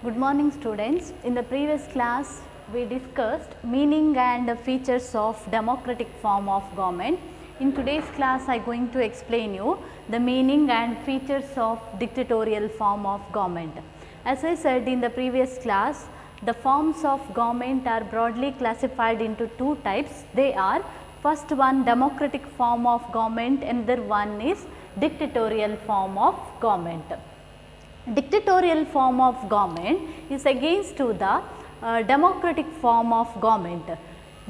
Good morning students. In the previous class we discussed meaning and features of democratic form of government. In today's class I am going to explain you the meaning and features of dictatorial form of government. As I said in the previous class, the forms of government are broadly classified into two types. They are first one democratic form of government and the one is dictatorial form of government. Dictatorial form of government is against to the democratic form of government.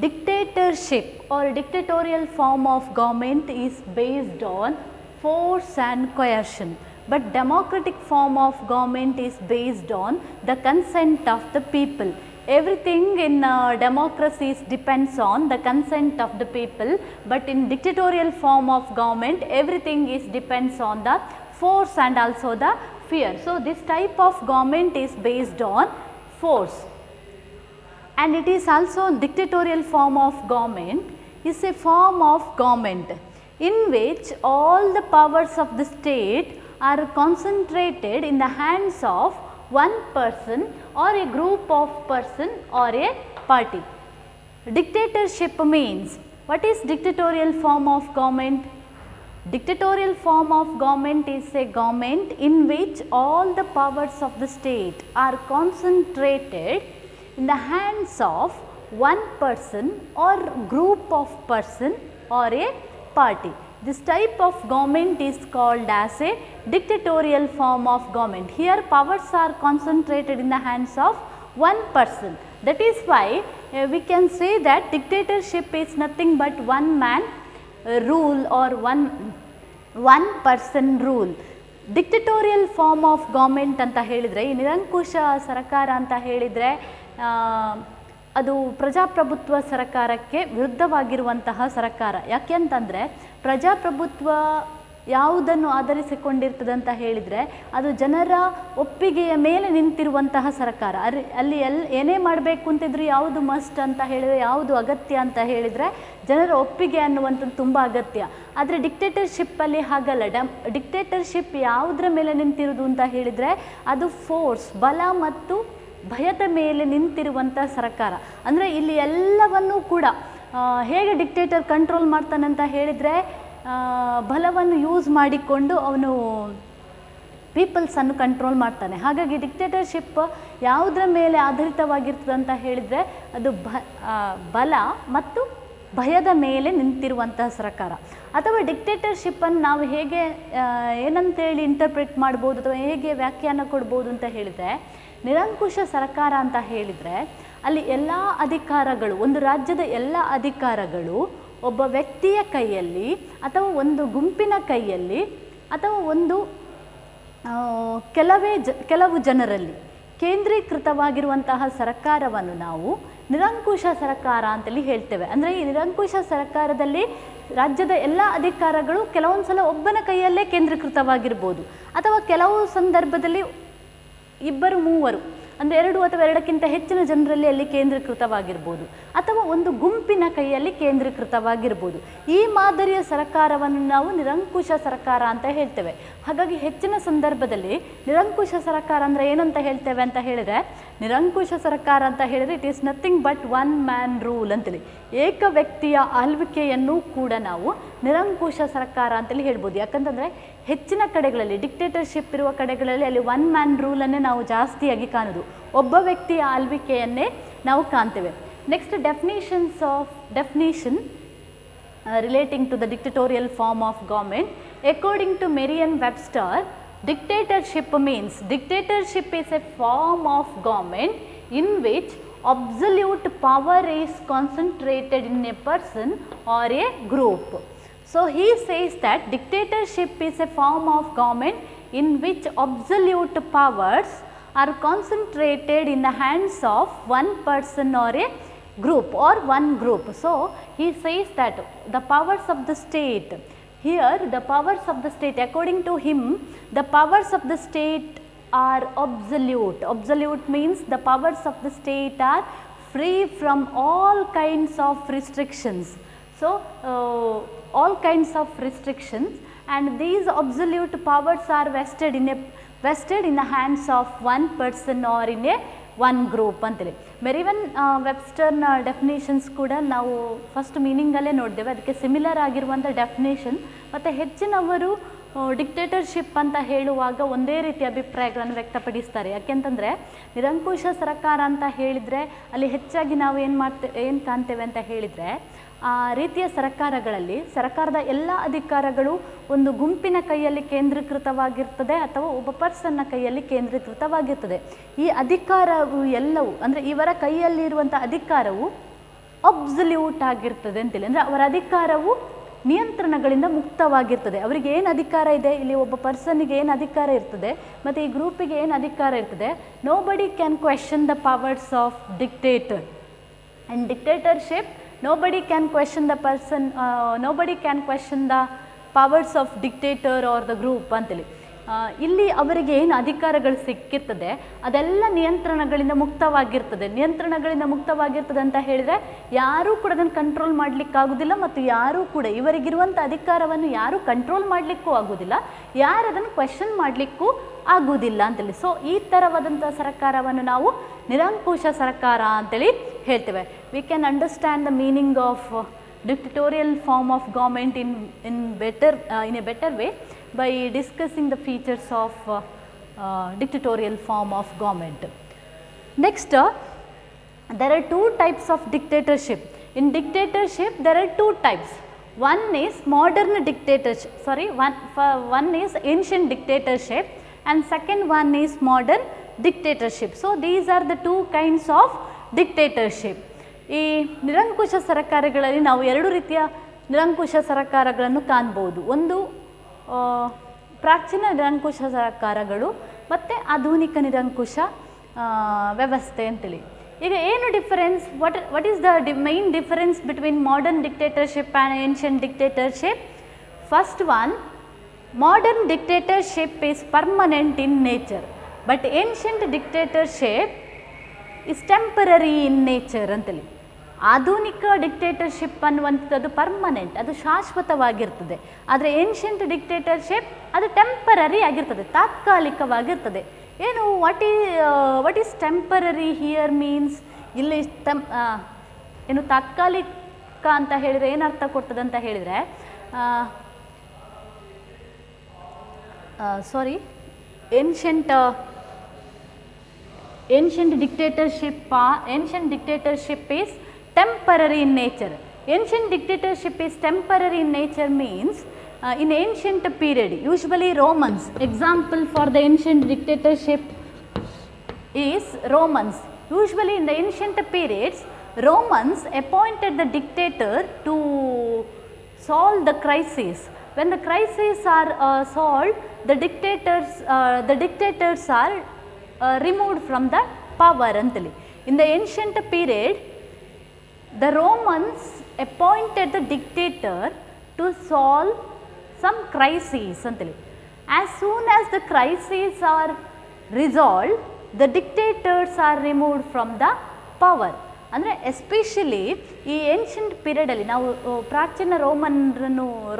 Dictatorship or dictatorial form of government is based on force and coercion, but democratic form of government is based on the consent of the people. Everything in democracies depends on the consent of the people, but in dictatorial form of government everything is depends on the force and also the fear. So, this type of government is based on force, and it is also dictatorial form of government is a form of government in which all the powers of the state are concentrated in the hands of one person or a group of person or a party. Dictatorship means, what is dictatorial form of government? Dictatorial form of government is a government in which all the powers of the state are concentrated in the hands of one person or group of person or a party. This type of government is called as a dictatorial form of government. Here powers are concentrated in the hands of one person. That is why we can say that dictatorship is nothing but one man rule or one person rule. Dictatorial form of government ಅಂತ ಹೇಳಿದರೆ, ಈ ನಿರಂಕುಶ ಸರ್ಕಾರ ಅಂತ ಹೇಳಿದರೆ ಅದು ಪ್ರಜಾಪ್ರಭುತ್ವ ಸರ್ಕಾರಕ್ಕೆ ವಿರುದ್ಧವಾಗಿರುವಂತಹ ಸರ್ಕಾರ. ಯಾಕೆಂತಂದರೆ ಪ್ರಜಾಪ್ರಭುತ್ವ ಯಾವುದನ್ನು ಆಧರಿಸಿಕೊಂಡಿರ್ತದೆ ಅಂತ ಹೇಳಿದರೆ ಅದು ಜನರ ಒಪ್ಪಿಗೆಯ ಮೇಲೆ ನಿಂತಿರುವಂತಹ ಸರ್ಕಾರ. ಅಲ್ಲಿ ಏನೇ ಮಾಡಬೇಕು ಅಂತಿದ್ರು ಯಾವುದು ಮಸ್ಟ್ ಅಂತ ಹೇಳಿದರೆ, ಯಾವುದು ಅಗತ್ಯ ಅಂತ ಹೇಳಿದರೆ ಜನರ ಒಪ್ಪಿಗೆ ಅನ್ನುವಂಥದ್ದು ತುಂಬ ಅಗತ್ಯ. ಆದರೆ ಡಿಕ್ಟೇಟರ್ಶಿಪ್ಪಲ್ಲಿ ಹಾಗಲ್ಲ. ಡಿಕ್ಟೇಟರ್ಶಿಪ್ ಯಾವುದರ ಮೇಲೆ ನಿಂತಿರೋದು ಅಂತ ಹೇಳಿದರೆ ಅದು ಫೋರ್ಸ್, ಬಲ ಮತ್ತು ಭಯದ ಮೇಲೆ ನಿಂತಿರುವಂಥ ಸರ್ಕಾರ. ಅಂದರೆ ಇಲ್ಲಿ ಎಲ್ಲವನ್ನೂ ಕೂಡ ಹೇಗೆ ಡಿಕ್ಟೇಟರ್ ಕಂಟ್ರೋಲ್ ಮಾಡ್ತಾನೆ ಅಂತ ಹೇಳಿದರೆ ಬಲವನ್ನು ಯೂಸ್ ಮಾಡಿಕೊಂಡು ಅವನು ಪೀಪಲ್ಸನ್ನು ಕಂಟ್ರೋಲ್ ಮಾಡ್ತಾನೆ. ಹಾಗಾಗಿ ಡಿಕ್ಟೇಟರ್ಶಿಪ್ ಯಾವುದರ ಮೇಲೆ ಆಧಾರಿತವಾಗಿರ್ತದೆ ಅಂತ ಹೇಳಿದರೆ ಅದು ಬಲ ಮತ್ತು ಭಯದ ಮೇಲೆ ನಿಂತಿರುವಂತಹ ಸರ್ಕಾರ. ಅಥವಾ ಡಿಕ್ಟೇಟರ್ಶಿಪ್ಪನ್ನು ನಾವು ಹೇಗೆ ಏನಂತೇಳಿ ಇಂಟರ್ಪ್ರಿಟ್ ಮಾಡ್ಬೋದು ಅಥವಾ ಹೇಗೆ ವ್ಯಾಖ್ಯಾನ ಕೊಡ್ಬೋದು ಅಂತ ಹೇಳಿದರೆ, ನಿರಂಕುಶ ಸರ್ಕಾರ ಅಂತ ಹೇಳಿದರೆ ಅಲ್ಲಿ ಎಲ್ಲ ಅಧಿಕಾರಗಳು, ಒಂದು ರಾಜ್ಯದ ಎಲ್ಲ ಅಧಿಕಾರಗಳು ಒಬ್ಬ ವ್ಯಕ್ತಿಯ ಕೈಯಲ್ಲಿ ಅಥವಾ ಒಂದು ಗುಂಪಿನ ಕೈಯಲ್ಲಿ ಅಥವಾ ಒಂದು ಕೆಲವು ಜನರಲ್ಲಿ ಕೇಂದ್ರೀಕೃತವಾಗಿರುವಂತಹ ಸರ್ಕಾರವನ್ನು ನಾವು ನಿರಂಕುಶ ಸರ್ಕಾರ ಅಂತೇಳಿ ಹೇಳ್ತೇವೆ. ಅಂದರೆ ಈ ನಿರಂಕುಶ ಸರ್ಕಾರದಲ್ಲಿ ರಾಜ್ಯದ ಎಲ್ಲ ಅಧಿಕಾರಗಳು ಕೆಲವೊಂದು ಸಲ ಒಬ್ಬನ ಕೈಯಲ್ಲೇ ಕೇಂದ್ರೀಕೃತವಾಗಿರ್ಬೋದು, ಅಥವಾ ಕೆಲವು ಸಂದರ್ಭದಲ್ಲಿ ಇಬ್ಬರು ಮೂವರು ಅಂದರೆ ಎರಡು ಅಥವಾ ಎರಡಕ್ಕಿಂತ ಹೆಚ್ಚಿನ ಜನರಲ್ಲಿ ಅಲ್ಲಿ ಕೇಂದ್ರೀಕೃತವಾಗಿರ್ಬೋದು, ಅಥವಾ ಒಂದು ಗುಂಪಿನ ಕೈಯಲ್ಲಿ ಕೇಂದ್ರೀಕೃತವಾಗಿರ್ಬೋದು. ಈ ಮಾದರಿಯ ಸರ್ಕಾರವನ್ನು ನಾವು ನಿರಂಕುಶ ಸರ್ಕಾರ ಅಂತ ಹೇಳ್ತೇವೆ. ಹಾಗಾಗಿ ಹೆಚ್ಚಿನ ಸಂದರ್ಭದಲ್ಲಿ ನಿರಂಕುಶ ಸರ್ಕಾರ ಅಂದರೆ ಏನಂತ ಹೇಳ್ತೇವೆ ಅಂತ ಹೇಳಿದರೆ, ನಿರಂಕುಶ ಸರ್ಕಾರ ಅಂತ ಹೇಳಿದರೆ it is nothing but one man rule ಅಂತೇಳಿ, ಏಕ ವ್ಯಕ್ತಿಯ ಆಳ್ವಿಕೆಯನ್ನು ಕೂಡ ನಾವು ನಿರಂಕುಶ ಸರ್ಕಾರ ಅಂತೇಳಿ ಹೇಳ್ಬೋದು. ಯಾಕಂತಂದರೆ ಹೆಚ್ಚಿನ ಕಡೆಗಳಲ್ಲಿ ಡಿಕ್ಟೇಟರ್ಶಿಪ್ ಇರುವ ಕಡೆಗಳಲ್ಲಿ ಅಲ್ಲಿ ಒನ್ ಮ್ಯಾನ್ ರೂಲನ್ನೇ ನಾವು ಜಾಸ್ತಿಯಾಗಿ ಕಾಣೋದು, ಒಬ್ಬ ವ್ಯಕ್ತಿಯ ಆಳ್ವಿಕೆಯನ್ನೇ ನಾವು ಕಾಣ್ತೇವೆ. Next definition relating to the dictatorial form of government. According to Merriam-Webster, dictatorship means, dictatorship is a form of government in which absolute power is concentrated in a person or a group. So, he says that dictatorship is a form of government in which absolute powers are concentrated in the hands of one person or a group or one group. So, he says that the powers of the state, here the powers of the state, according to him, the powers of the state are absolute. Absolute means the powers of the state are free from all kinds of restrictions. So, all kinds of restrictions, and these absolute powers are vested in the hands of one person or in a one group ಅಂತೇಳಿ. ಮೆರಿವನ್ ವೆಬ್ಸ್ಟರ್ನ definitions ಕೂಡ ನಾವು first ಮೀನಿಂಗಲ್ಲೇ ನೋಡಿದ್ದೇವೆ, ಅದಕ್ಕೆ similar ಆಗಿರುವಂಥ definition. ಮತ್ತು ಹೆಚ್ಚಿನವರು dictatorship ಅಂತ ಹೇಳುವಾಗ ಒಂದೇ ರೀತಿಯ ಅಭಿಪ್ರಾಯಗಳನ್ನು ವ್ಯಕ್ತಪಡಿಸ್ತಾರೆ. ಯಾಕೆಂತಂದರೆ ನಿರಂಕುಶ ಸರ್ಕಾರ ಅಂತ ಹೇಳಿದರೆ ಅಲ್ಲಿ ಹೆಚ್ಚಾಗಿ ನಾವು ಏನು ಕಾಣ್ತೇವೆ ಅಂತ ಹೇಳಿದರೆ, ಆ ರೀತಿಯ ಸರ್ಕಾರಗಳಲ್ಲಿ ಸರ್ಕಾರದ ಎಲ್ಲ ಅಧಿಕಾರಗಳು ಒಂದು ಗುಂಪಿನ ಕೈಯಲ್ಲಿ ಕೇಂದ್ರೀಕೃತವಾಗಿರ್ತದೆ ಅಥವಾ ಒಬ್ಬ ಪರ್ಸನ್ನ ಕೈಯಲ್ಲಿ ಕೇಂದ್ರೀಕೃತವಾಗಿರ್ತದೆ. ಈ ಅಧಿಕಾರವು ಎಲ್ಲವೂ ಅಂದರೆ ಇವರ ಕೈಯಲ್ಲಿರುವಂಥ ಅಧಿಕಾರವು ಅಬ್ಸಲ್ಯೂಟ್ ಆಗಿರ್ತದೆ ಅಂತೇಳಿ. ಅಂದರೆ ಅವರ ಅಧಿಕಾರವು ನಿಯಂತ್ರಣಗಳಿಂದ ಮುಕ್ತವಾಗಿರ್ತದೆ. ಅವರಿಗೆ ಏನು ಅಧಿಕಾರ ಇದೆ, ಇಲ್ಲಿ ಒಬ್ಬ ಪರ್ಸನ್ನಿಗೆ ಏನು ಅಧಿಕಾರ ಇರ್ತದೆ ಮತ್ತು ಈ ಗ್ರೂಪಿಗೆ ಏನು ಅಧಿಕಾರ ಇರ್ತದೆ, nobody can question the powers of dictator. And dictatorship nobody can question the person, nobody can question the powers of dictator or the group ಅಂತೇಳಿ. ಇಲ್ಲಿ ಅವರಿಗೆ ಏನು ಅಧಿಕಾರಗಳು ಸಿಕ್ಕಿರ್ತದೆ ಅದೆಲ್ಲ ನಿಯಂತ್ರಣಗಳಿಂದ ಮುಕ್ತವಾಗಿರ್ತದೆ. ನಿಯಂತ್ರಣಗಳಿಂದ ಮುಕ್ತವಾಗಿರ್ತದೆ ಅಂತ ಹೇಳಿದರೆ ಯಾರೂ ಕೂಡ ಅದನ್ನು ಕಂಟ್ರೋಲ್ ಮಾಡಲಿಕ್ಕಾಗೋದಿಲ್ಲ ಮತ್ತು ಯಾರೂ ಕೂಡ ಇವರಿಗಿರುವಂಥ ಅಧಿಕಾರವನ್ನು ಯಾರೂ ಕಂಟ್ರೋಲ್ ಮಾಡಲಿಕ್ಕೂ ಆಗೋದಿಲ್ಲ, ಯಾರು ಅದನ್ನು ಕ್ವೆಶ್ಚನ್ ಮಾಡಲಿಕ್ಕೂ ಆಗುವುದಿಲ್ಲ ಅಂತೇಳಿ. ಸೊ ಈ ಥರವಾದಂಥ ಸರ್ಕಾರವನ್ನು ನಾವು ನಿರಂಕುಶ ಸರ್ಕಾರ ಅಂತೇಳಿ ಹೇಳ್ತೇವೆ. We can understand the meaning of dictatorial form of government in a better way by discussing the features of dictatorial form of government. Next, there are two types of dictatorship. In dictatorship there are two types. One is modern dictatorship, one is ancient dictatorship and second one is modern dictatorship. So these are the two kinds of dictatorship. ಈ ನಿರಂಕುಶ ಸರ್ಕಾರಗಳಲ್ಲಿ ನಾವು ಎರಡು ರೀತಿಯ ನಿರಂಕುಶ ಸರ್ಕಾರಗಳನ್ನು ಕಾಣ್ಬೋದು. ಒಂದು ಪ್ರಾಚೀನ ನಿರಂಕುಶ ಸರ್ಕಾರಗಳು ಮತ್ತು ಆಧುನಿಕ ನಿರಂಕುಶ ವ್ಯವಸ್ಥೆ ಅಂತೇಳಿ. ಈಗ ಏನು difference, what is the main difference between modern dictatorship and ancient dictatorship? First one, modern dictatorship is permanent in nature but ancient dictatorship is temporary in nature ಅಂತೇಳಿ. ಆಧುನಿಕ ಡಿಕ್ಟೇಟರ್ಶಿಪ್ ಅನ್ನುವಂಥದ್ದು ಪರ್ಮನೆಂಟ್, ಅದು ಶಾಶ್ವತವಾಗಿರ್ತದೆ. ಆದರೆ ಏನ್ಷಿಯಂಟ್ ಡಿಕ್ಟೇಟರ್ಶಿಪ್ ಅದು temporary ಆಗಿರ್ತದೆ, ತಾತ್ಕಾಲಿಕವಾಗಿರ್ತದೆ. ಏನು what is temporary here means, ಇಲ್ಲಿ ಏನು ತಾತ್ಕಾಲಿಕ ಅಂತ ಹೇಳಿದರೆ ಏನು ಅರ್ಥ ಕೊಡ್ತದೆ ಅಂತ ಹೇಳಿದರೆ, ancient dictatorship is temporary in nature. Ancient dictatorship is temporary in nature means in ancient period usually Romans, example for the ancient dictatorship is Romans. Usually in the ancient periods Romans appointed the dictator to solve the crisis. When the crises are solved, the dictators are removed from the power ಅಂತೇಳಿ. In the ancient period the Romans appointed the dictator to solve some crises ಅಂತೇಳಿ. As soon as the crises are resolved, the dictators are removed from the power. ಅಂದರೆ especially ಈ ancient ಪೀರಿಯಡಲ್ಲಿ ನಾವು ಪ್ರಾಚೀನ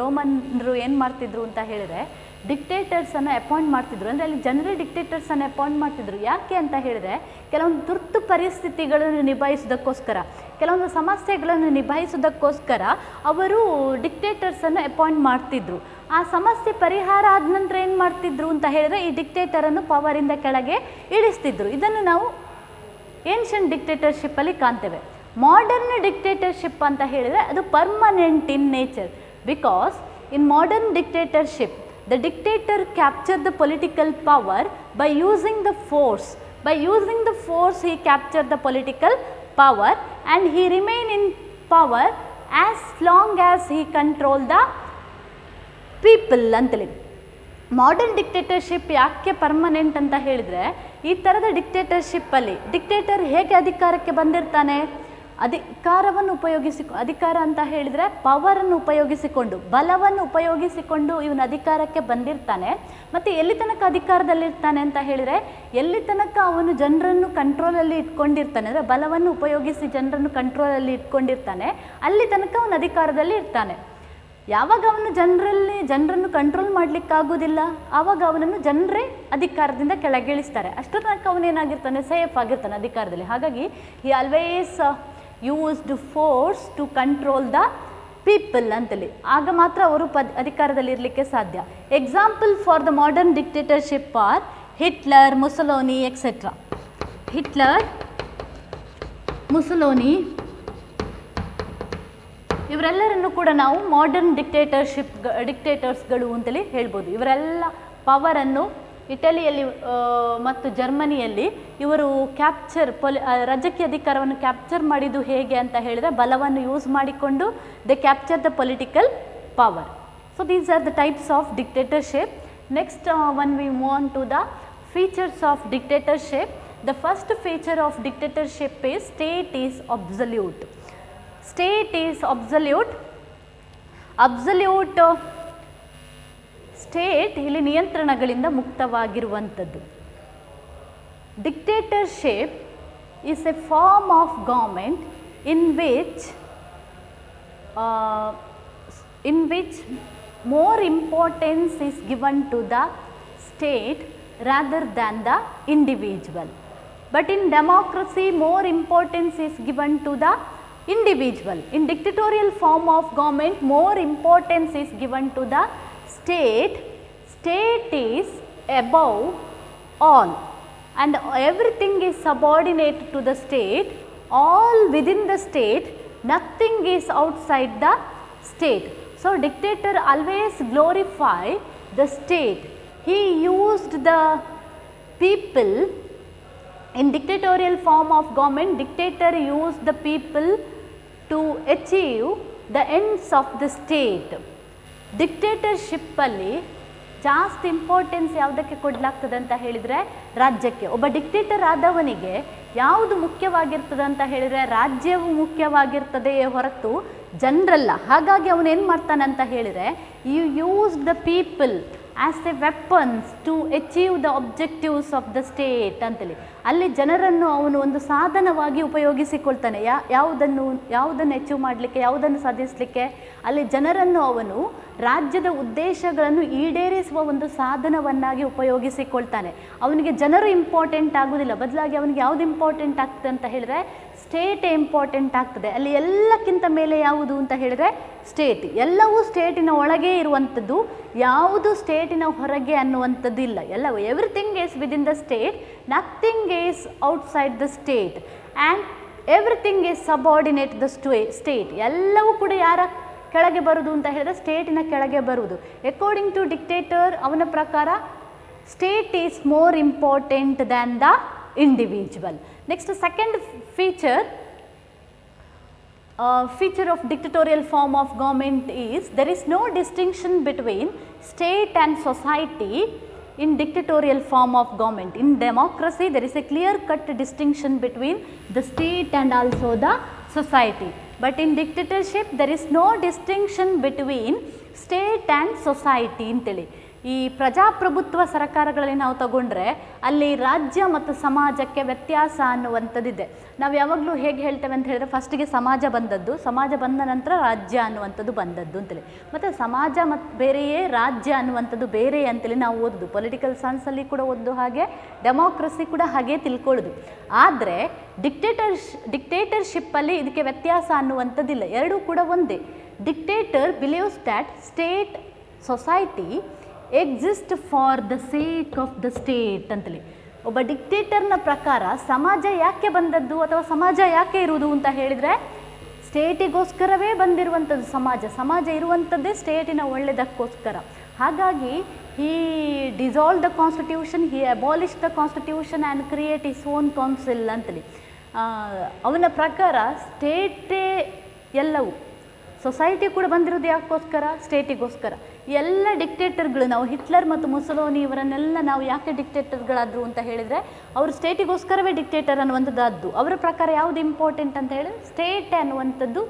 ರೋಮನ್ರು ಏನು ಮಾಡ್ತಿದ್ರು ಅಂತ ಹೇಳಿದರೆ ಡಿಕ್ಟೇಟರ್ಸನ್ನು ಅಪಾಯಿಂಟ್ ಮಾಡ್ತಿದ್ರು. ಅಂದರೆ ಅಲ್ಲಿ ಜನರಲ್ ಡಿಕ್ಟೇಟರ್ಸನ್ನು ಅಪಾಯಿಂಟ್ ಮಾಡ್ತಿದ್ರು. ಯಾಕೆ ಅಂತ ಹೇಳಿದರೆ ಕೆಲವೊಂದು ತುರ್ತು ಪರಿಸ್ಥಿತಿಗಳನ್ನು ನಿಭಾಯಿಸೋದಕ್ಕೋಸ್ಕರ, ಕೆಲವೊಂದು ಸಮಸ್ಯೆಗಳನ್ನು ನಿಭಾಯಿಸೋದಕ್ಕೋಸ್ಕರ ಅವರು ಡಿಕ್ಟೇಟರ್ಸನ್ನು ಅಪಾಯಿಂಟ್ ಮಾಡ್ತಿದ್ರು. ಆ ಸಮಸ್ಯೆ ಪರಿಹಾರ ಆದ ನಂತರ ಏನು ಮಾಡ್ತಿದ್ರು ಅಂತ ಹೇಳಿದರೆ ಈ ಡಿಕ್ಟೇಟರನ್ನು ಪವರಿಂದ ಕೆಳಗೆ ಇಳಿಸ್ತಿದ್ರು. ಇದನ್ನು ನಾವು ಏನ್ಷಿಯಂಟ್ ಡಿಕ್ಟೇಟರ್ಶಿಪ್ಪಲ್ಲಿ ಕಾಣ್ತೇವೆ. ಮಾಡರ್ನ್ ಡಿಕ್ಟೇಟರ್ಶಿಪ್ ಅಂತ ಹೇಳಿದರೆ ಅದು permanent in nature, because in modern dictatorship the dictator captured the political power by using the force. By using the force he captured the political power and he remained in power as long as he controlled the people ಅಂತೇಳಿ. Modern dictatorship ಯಾಕೆ permanent ಅಂತ ಹೇಳಿದರೆ, ಈ ಥರದ ಡಿಕ್ಟೇಟರ್ಶಿಪ್ಪಲ್ಲಿ dictator ಹೇಗೆ ಅಧಿಕಾರಕ್ಕೆ ಬಂದಿರ್ತಾನೆ, ಅಧಿಕಾರ ಅಂತ ಹೇಳಿದರೆ ಪವರನ್ನು ಉಪಯೋಗಿಸಿಕೊಂಡು, ಬಲವನ್ನು ಉಪಯೋಗಿಸಿಕೊಂಡು ಇವನು ಅಧಿಕಾರಕ್ಕೆ ಬಂದಿರ್ತಾನೆ. ಮತ್ತು ಎಲ್ಲಿ ತನಕ ಅಧಿಕಾರದಲ್ಲಿರ್ತಾನೆ ಅಂತ ಹೇಳಿದರೆ, ಎಲ್ಲಿ ತನಕ ಅವನು ಜನರನ್ನು ಕಂಟ್ರೋಲಲ್ಲಿ ಇಟ್ಕೊಂಡಿರ್ತಾನೆ, ಅಂದರೆ ಬಲವನ್ನು ಉಪಯೋಗಿಸಿ ಜನರನ್ನು ಕಂಟ್ರೋಲಲ್ಲಿ ಇಟ್ಕೊಂಡಿರ್ತಾನೆ, ಅಲ್ಲಿ ತನಕ ಅವನು ಅಧಿಕಾರದಲ್ಲಿ ಇರ್ತಾನೆ. ಯಾವಾಗ ಅವನು ಜನರನ್ನು ಕಂಟ್ರೋಲ್ ಮಾಡಲಿಕ್ಕಾಗೋದಿಲ್ಲ ಆವಾಗ ಅವನನ್ನು ಜನರೇ ಅಧಿಕಾರದಿಂದ ಕೆಳಗಿಳಿಸ್ತಾರೆ. ಅಷ್ಟರ ತನಕ ಅವನೇನಾಗಿರ್ತಾನೆ, ಸೇಫ್ ಆಗಿರ್ತಾನೆ ಅಧಿಕಾರದಲ್ಲಿ. ಹಾಗಾಗಿ he always used force to control the people ಅಂತೇಳಿ. ಆಗ ಮಾತ್ರ ಅವರು ಅಧಿಕಾರದಲ್ಲಿ ಇರಲಿಕ್ಕೆ ಸಾಧ್ಯ. Example for the modern dictatorship or Hitler, Mussolini et cetera. Hitler, Mussolini ಇವರೆಲ್ಲರನ್ನು ಕೂಡ ನಾವು ಮಾಡರ್ನ್ ಡಿಕ್ಟೇಟರ್ಸ್ಗಳು ಅಂತೇಳಿ ಹೇಳ್ಬೋದು. ಇವರೆಲ್ಲ ಪವರನ್ನು ಇಟಲಿಯಲ್ಲಿ ಮತ್ತು ಜರ್ಮನಿಯಲ್ಲಿ ಇವರು ರಾಜಕೀಯ ಅಧಿಕಾರವನ್ನು ಕ್ಯಾಪ್ಚರ್ ಮಾಡಿದ್ದು ಹೇಗೆ ಅಂತ ಹೇಳಿದರೆ ಬಲವನ್ನು ಯೂಸ್ ಮಾಡಿಕೊಂಡು they capture the political power. So these are the types of dictatorship. Next when we move on to the features of dictatorship, the first feature of dictatorship is state is absolute. State is absolute. Absolute state ಇಲ್ಲಿ ನಿಯಂತ್ರಣಗಳಿಂದ ಮುಕ್ತವಾಗಿರುವಂಥದ್ದು. Dictatorship is a form of government in which more importance is given to the state rather than the individual. But in democracy, more importance is given to the individual. In dictatorial form of government, more importance is given to the state. State is above all and everything is subordinate to the state. All within the state, nothing is outside the state. So dictator always glorify the state. He used the people. In dictatorial form of government, dictator used the people to achieve the ends of the state. Dictatorship ಅಲ್ಲಿ ಜಾಸ್ತಿ importance ಯಾವುದಕ್ಕೆ ಕೊಡಲಾಗ್ತದೆ ಅಂತ ಹೇಳಿದರೆ ರಾಜ್ಯಕ್ಕೆ. ಒಬ್ಬ dictator ಆದವನಿಗೆ ಯಾವುದು ಮುಖ್ಯವಾಗಿರ್ತದೆ ಅಂತ ಹೇಳಿದರೆ ರಾಜ್ಯವು ಮುಖ್ಯವಾಗಿರ್ತದೆಯೇ ಹೊರತು ಜನರಲ್ಲ. ಹಾಗಾಗಿ ಅವನು ಏನು ಮಾಡ್ತಾನೆ ಅಂತ ಹೇಳಿದರೆ you use the people as a weapons to achieve the objectives of the state ಅಂತೇಳಿ. ಅಲ್ಲಿ ಜನರನ್ನು ಅವನು ಒಂದು ಸಾಧನವಾಗಿ ಉಪಯೋಗಿಸಿಕೊಳ್ತಾನೆ. ಯಾವುದನ್ನು ಅಚೀವ್ ಮಾಡಲಿಕ್ಕೆ, ಯಾವುದನ್ನು ಸಾಧಿಸಲಿಕ್ಕೆ, ಅಲ್ಲಿ ಜನರನ್ನು ಅವನು ರಾಜ್ಯದ ಉದ್ದೇಶಗಳನ್ನು ಈಡೇರಿಸುವ ಒಂದು ಸಾಧನವನ್ನಾಗಿ ಉಪಯೋಗಿಸಿಕೊಳ್ತಾನೆ. ಅವನಿಗೆ ಜನರು ಇಂಪಾರ್ಟೆಂಟ್ ಆಗೋದಿಲ್ಲ, ಬದಲಾಗಿ ಅವನಿಗೆ ಯಾವುದು ಇಂಪಾರ್ಟೆಂಟ್ ಆಗ್ತದೆ ಅಂತ ಹೇಳಿದರೆ ಸ್ಟೇಟೇ ಇಂಪಾರ್ಟೆಂಟ್ ಆಗ್ತದೆ. ಅಲ್ಲಿ ಎಲ್ಲಕ್ಕಿಂತ ಮೇಲೆ ಯಾವುದು ಅಂತ ಹೇಳಿದರೆ ಸ್ಟೇಟ್. ಎಲ್ಲವೂ ಸ್ಟೇಟಿನ ಒಳಗೆ ಇರುವಂಥದ್ದು, ಯಾವುದು ಸ್ಟೇಟಿನ ಹೊರಗೆ ಅನ್ನುವಂಥದ್ದು ಇಲ್ಲ. ಎಲ್ಲವೂ everything is within the state, nothing is outside the state and everything is subordinate the state. ಎಲ್ಲವೂ ಕೂಡ ಯಾರ ಕೆಳಗೆ ಬರುವುದು ಅಂತ ಹೇಳಿದರೆ ಸ್ಟೇಟಿನ ಕೆಳಗೆ ಬರುವುದು. ಅಕಾರ್ಡಿಂಗ್ ಟು ಡಿಕ್ಟೇಟರ್, ಅವನ ಪ್ರಕಾರ state is more important than the individual. Next, second feature of dictatorial form of government is there is no distinction between state and society in dictatorial form of government. In democracy, there is a clear cut distinction between the state and also the society. But in dictatorship, there is no distinction between state and society ಅಂತೇಳಿ. ಈ ಪ್ರಜಾಪ್ರಭುತ್ವ ಸರ್ಕಾರಗಳಲ್ಲಿ ನಾವು ತಗೊಂಡ್ರೆ ಅಲ್ಲಿ ರಾಜ್ಯ ಮತ್ತು ಸಮಾಜಕ್ಕೆ ವ್ಯತ್ಯಾಸ ಅನ್ನುವಂಥದ್ದಿದೆ. ನಾವು ಯಾವಾಗಲೂ ಹೇಗೆ ಹೇಳ್ತೇವೆ ಅಂತ ಹೇಳಿದ್ರೆ ಫಸ್ಟಿಗೆ ಸಮಾಜ ಬಂದದ್ದು, ಸಮಾಜ ಬಂದ ನಂತರ ರಾಜ್ಯ ಅನ್ನುವಂಥದ್ದು ಬಂದದ್ದು ಅಂತೇಳಿ. ಮತ್ತು ಸಮಾಜ ಮತ್ತು ಬೇರೆಯೇ, ರಾಜ್ಯ ಅನ್ನುವಂಥದ್ದು ಬೇರೆ ಅಂತೇಳಿ ನಾವು ಓದೋದು. ಪೊಲಿಟಿಕಲ್ ಸೈನ್ಸಲ್ಲಿ ಕೂಡ ಓದೋದು ಹಾಗೆ, ಡೆಮೋಕ್ರಸಿ ಕೂಡ ಹಾಗೆ ತಿಳ್ಕೊಳ್ಳೋದು. ಆದರೆ ಡಿಕ್ಟೇಟರ್ಶಿಪ್ಪಲ್ಲಿ ಇದಕ್ಕೆ ವ್ಯತ್ಯಾಸ ಅನ್ನುವಂಥದ್ದಿಲ್ಲ, ಎರಡೂ ಕೂಡ ಒಂದೇ. Dictator believes that state, society exist for the sake of the state ಅಂತೇಳಿ. ಒಬ್ಬ ಡಿಕ್ಟೇಟರ್ನ ಪ್ರಕಾರ ಸಮಾಜ ಯಾಕೆ ಬಂದದ್ದು ಅಥವಾ ಸಮಾಜ ಯಾಕೆ ಇರುವುದು ಅಂತ ಹೇಳಿದರೆ ಸ್ಟೇಟಿಗೋಸ್ಕರವೇ ಬಂದಿರುವಂಥದ್ದು. ಸಮಾಜ ಇರುವಂಥದ್ದೇ ಸ್ಟೇಟಿನ ಒಳ್ಳೆಯದಕ್ಕೋಸ್ಕರ. ಹಾಗಾಗಿ he dissolve the constitution, he abolish the constitution and create his own council ಅಂತೇಳಿ. ಅವನ ಪ್ರಕಾರ ಸ್ಟೇಟೇ ಎಲ್ಲವೂ. ಸೊಸೈಟಿ ಕೂಡ ಬಂದಿರೋದು ಯಾಕೋಸ್ಕರ? ಸ್ಟೇಟಿಗೋಸ್ಕರ. ಎಲ್ಲ ಡಿಕ್ಟೇಟರ್ಗಳು, ನಾವು ಹಿಟ್ಲರ್ ಮತ್ತು ಮುಸೋಲಿನಿ ಇವರನ್ನೆಲ್ಲ ನಾವು ಯಾಕೆ ಡಿಕ್ಟೇಟರ್ಗಳಾದರು ಅಂತ ಹೇಳಿದರೆ ಅವರು ಸ್ಟೇಟಿಗೋಸ್ಕರವೇ ಡಿಕ್ಟೇಟರ್ ಅನ್ನುವಂಥದ್ದು. ಅವರ ಪ್ರಕಾರ ಯಾವುದು ಇಂಪಾರ್ಟೆಂಟ್ ಅಂತ ಹೇಳಿದ್ರೆ ಸ್ಟೇಟ್ ಅನ್ನುವಂಥದ್ದು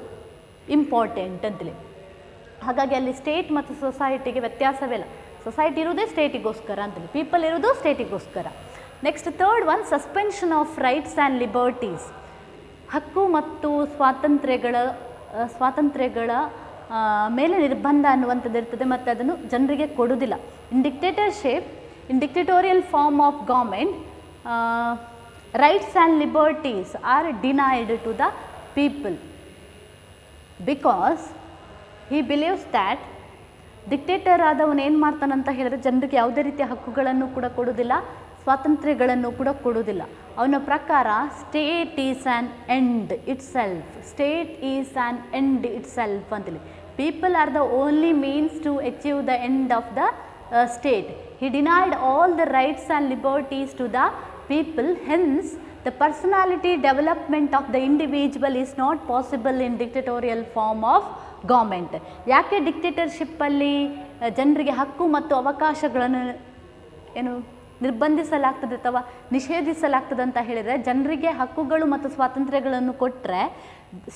ಇಂಪಾರ್ಟೆಂಟ್ ಅಂತೇಳಿ. ಹಾಗಾಗಿ ಅಲ್ಲಿ ಸ್ಟೇಟ್ ಮತ್ತು ಸೊಸೈಟಿಗೆ ವ್ಯತ್ಯಾಸವಿಲ್ಲ. ಸೊಸೈಟಿ ಇರೋದೇ ಸ್ಟೇಟಿಗೋಸ್ಕರ ಅಂತೇಳಿ, ಪೀಪಲ್ ಇರೋದು ಸ್ಟೇಟಿಗೋಸ್ಕರ. Next third one, suspension of rights and liberties. ಹಕ್ಕು ಮತ್ತು ಸ್ವಾತಂತ್ರ್ಯಗಳ ಮೇಲೆ ನಿರ್ಬಂಧ ಅನ್ನುವಂಥದ್ದು ಇರ್ತದೆ ಮತ್ತು ಅದನ್ನು ಜನರಿಗೆ ಕೊಡುವುದಿಲ್ಲ. In dictatorship, in dictatorial form of government, rights and liberties are denied to the people because he believes that dictator ಆದವನು ಏನು ಮಾಡ್ತಾನಂತ ಹೇಳಿದ್ರೆ ಜನರಿಗೆ ಯಾವುದೇ ರೀತಿಯ ಹಕ್ಕುಗಳನ್ನು ಕೂಡ ಕೊಡುವುದಿಲ್ಲ, ಸ್ವಾತಂತ್ರ್ಯಗಳನ್ನು ಕೂಡ ಕೊಡುವುದಿಲ್ಲ. ಅವನ ಪ್ರಕಾರ state is an end itself, state is an end itself ಅಂತೇಳಿ. People are the only means to achieve the end of the state. He denied all the rights and liberties to the people, hence the personality development of the individual is not possible in dictatorial form of government. ಯಾಕೆ ಡಿಕ್ಟೇಟರ್ಶಿಪ್ಪಲ್ಲಿ ಜನರಿಗೆ ಹಕ್ಕು ಮತ್ತು ಅವಕಾಶಗಳನ್ನು ಏನು ನಿರ್ಬಂಧಿಸಲಾಗ್ತದೆ ಅಥವಾ ನಿಷೇಧಿಸಲಾಗ್ತದೆ ಅಂತ ಹೇಳಿದರೆ, ಜನರಿಗೆ ಹಕ್ಕುಗಳು ಮತ್ತು ಸ್ವಾತಂತ್ರ್ಯಗಳನ್ನು ಕೊಟ್ಟರೆ